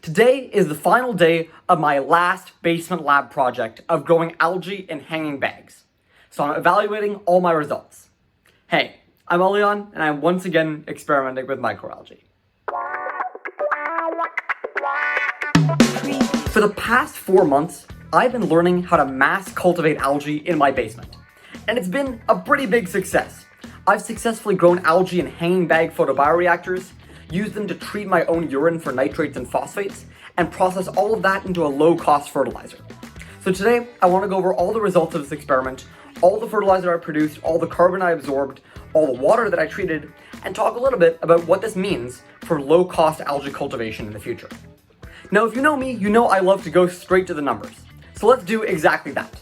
Today is the final day of my last basement lab project of growing algae in hanging bags. So I'm evaluating all my results. Hey, I'm Leon, and I'm once again experimenting with microalgae. For the past 4 months, I've been learning how to mass cultivate algae in my basement. And it's been a pretty big success. I've successfully grown algae in hanging bag photobioreactors, used them to treat my own urine for nitrates and phosphates, and process all of that into a low-cost fertilizer. So today, I want to go over all the results of this experiment, all the fertilizer I produced, all the carbon I absorbed, all the water that I treated, and talk a little bit about what this means for low-cost algae cultivation in the future. Now, if you know me, you know I love to go straight to the numbers. So let's do exactly that.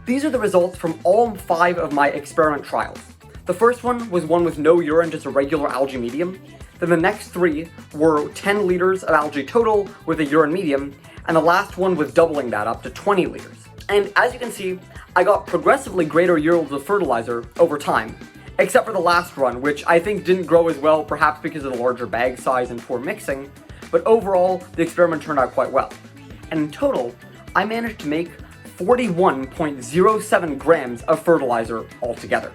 These are the results from all 5 of my experiment trials. The first one was one with no urine, just a regular algae medium. Then the next 3 were 10 liters of algae total with a urine medium, and the last one was doubling that up to 20 liters. And as you can see, I got progressively greater yields of fertilizer over time, except for the last run, which I think didn't grow as well, perhaps because of the larger bag size and poor mixing, but overall, the experiment turned out quite well. And in total, I managed to make 41.07 grams of fertilizer altogether.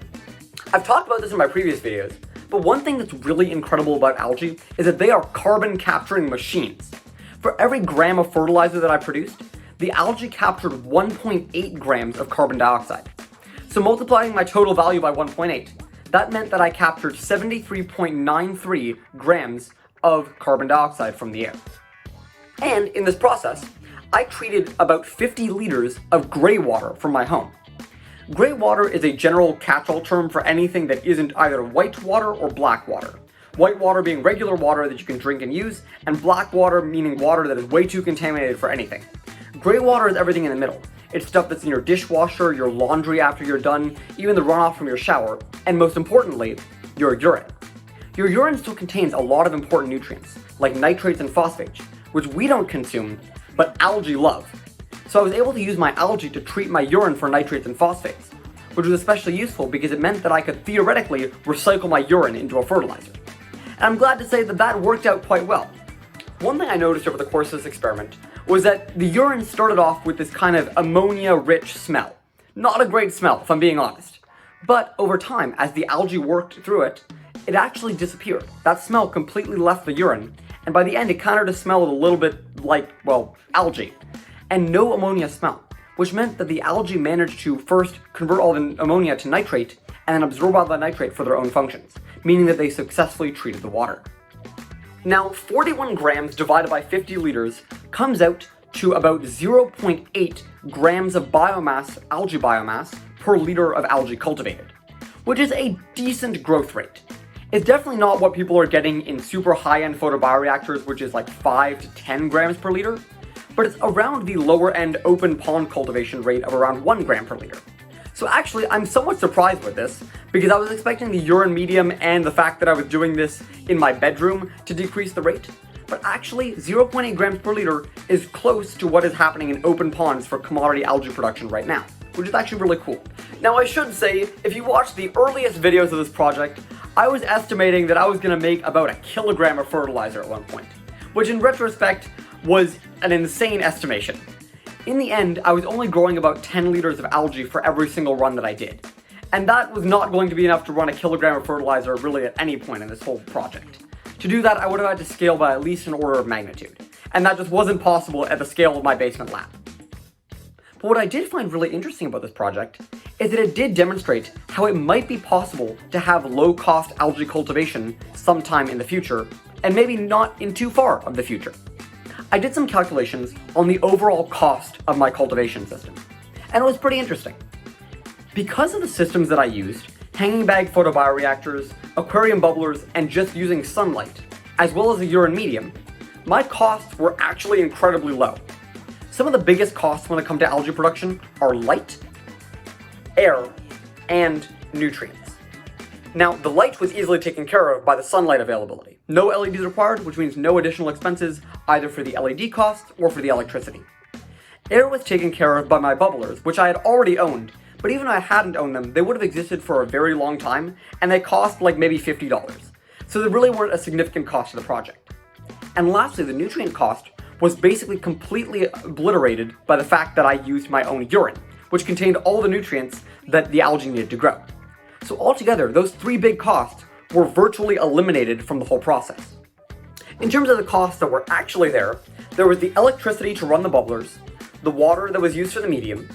I've talked about this in my previous videos, but one thing that's really incredible about algae is that they are carbon capturing machines. For every gram of fertilizer that I produced, the algae captured 1.8 grams of carbon dioxide. So multiplying my total value by 1.8, that meant that I captured 73.93 grams of carbon dioxide from the air. And in this process, I treated about 50 liters of greywater from my home. Greywater is a general catch-all term for anything that isn't either white water or black water. White water being regular water that you can drink and use, and black water meaning water that is way too contaminated for anything. Greywater is everything in the middle. It's stuff that's in your dishwasher, your laundry after you're done, even the runoff from your shower, and most importantly, your urine. Your urine still contains a lot of important nutrients, like nitrates and phosphates, which we don't consume, but algae love. So I was able to use my algae to treat my urine for nitrates and phosphates, which was especially useful because it meant that I could theoretically recycle my urine into a fertilizer. And I'm glad to say that that worked out quite well. One thing I noticed over the course of this experiment was that the urine started off with this kind of ammonia-rich smell. Not a great smell, if I'm being honest. But over time, as the algae worked through it, it actually disappeared. That smell completely left the urine, and by the end it kind of just smelled a little bit like, well, algae. And no ammonia smell, which meant that the algae managed to first convert all the ammonia to nitrate and then absorb all the nitrate for their own functions, meaning that they successfully treated the water. Now, 41 grams divided by 50 liters comes out to about 0.8 grams of biomass, algae biomass, per liter of algae cultivated, which is a decent growth rate. It's definitely not what people are getting in super high-end photobioreactors, which is like 5 to 10 grams per liter, but it's around the lower-end open pond cultivation rate of around 1 gram per liter. So actually, I'm somewhat surprised with this, because I was expecting the urine medium and the fact that I was doing this in my bedroom to decrease the rate, but actually 0.8 grams per liter is close to what is happening in open ponds for commodity algae production right now, which is actually really cool. Now I should say, if you watch the earliest videos of this project, I was estimating that I was going to make about 1 kilogram of fertilizer at one point, which in retrospect was an insane estimation. In the end, I was only growing about 10 liters of algae for every single run that I did. And that was not going to be enough to run 1 kilogram of fertilizer really at any point in this whole project. To do that, I would have had to scale by at least an order of magnitude. And that just wasn't possible at the scale of my basement lab. But what I did find really interesting about this project is that it did demonstrate how it might be possible to have low-cost algae cultivation sometime in the future, and maybe not in too far of the future. I did some calculations on the overall cost of my cultivation system, and it was pretty interesting. Because of the systems that I used, hanging bag photobioreactors, aquarium bubblers, and just using sunlight, as well as a urine medium, my costs were actually incredibly low. Some of the biggest costs when it comes to algae production are light, air, and nutrients. Now, the light was easily taken care of by the sunlight availability. No LEDs required, which means no additional expenses either for the LED cost or for the electricity. Air was taken care of by my bubblers, which I had already owned, but even if I hadn't owned them, they would have existed for a very long time, and they cost like maybe $50. So they really weren't a significant cost to the project. And lastly, the nutrient cost was basically completely obliterated by the fact that I used my own urine, which contained all the nutrients that the algae needed to grow. So altogether, those three big costs were virtually eliminated from the whole process. In terms of the costs that were actually there was the electricity to run the bubblers, the water that was used for the medium,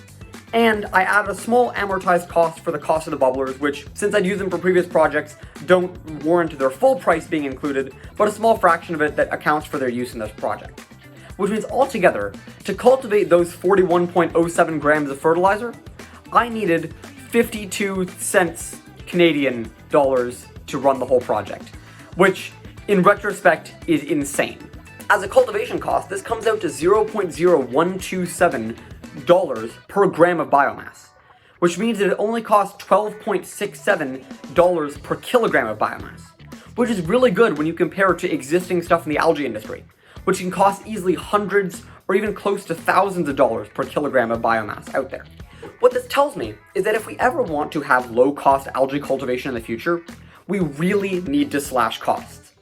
and I added a small amortized cost for the cost of the bubblers, which, since I'd used them for previous projects, don't warrant their full price being included, but a small fraction of it that accounts for their use in this project. Which means altogether, to cultivate those 41.07 grams of fertilizer, I needed 52 cents Canadian dollars to run the whole project, which, in retrospect, is insane. As a cultivation cost, this comes out to $0.0127 per gram of biomass, which means that it only costs $12.67 per kilogram of biomass, which is really good when you compare it to existing stuff in the algae industry, which can cost easily hundreds or even close to thousands of dollars per kilogram of biomass out there. What this tells me is that if we ever want to have low-cost algae cultivation in the future, we really need to slash costs.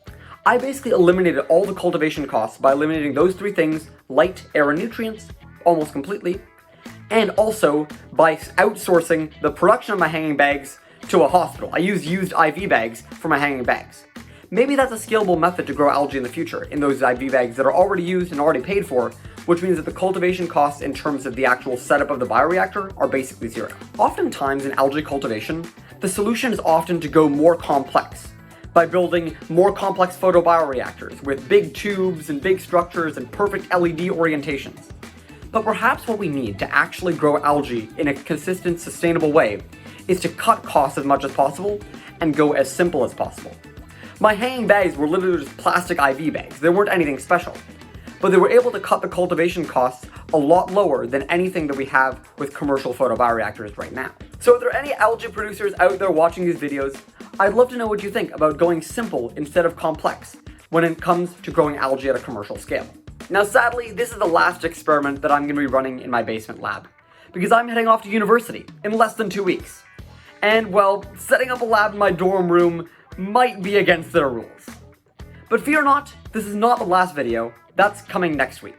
I basically eliminated all the cultivation costs by eliminating those three things: light, air, and nutrients, almost completely, and also by outsourcing the production of my hanging bags to a hospital. I use used IV bags for my hanging bags. Maybe that's a scalable method to grow algae in the future in those IV bags that are already used and already paid for, which means that the cultivation costs in terms of the actual setup of the bioreactor are basically zero. Oftentimes in algae cultivation, the solution is often to go more complex by building more complex photobioreactors with big tubes and big structures and perfect LED orientations. But perhaps what we need to actually grow algae in a consistent, sustainable way is to cut costs as much as possible and go as simple as possible. My hanging bags were literally just plastic IV bags. They weren't anything special, but they were able to cut the cultivation costs a lot lower than anything that we have with commercial photobioreactors right now. So if there are any algae producers out there watching these videos, I'd love to know what you think about going simple instead of complex when it comes to growing algae at a commercial scale. Now sadly, this is the last experiment that I'm going to be running in my basement lab, because I'm heading off to university in less than 2 weeks. And well, setting up a lab in my dorm room might be against their rules. But fear not, this is not the last video. That's coming next week,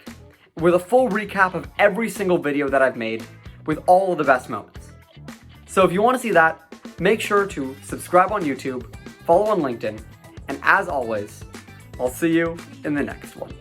with a full recap of every single video that I've made with all of the best moments. So if you want to see that, make sure to subscribe on YouTube, follow on LinkedIn, and as always, I'll see you in the next one.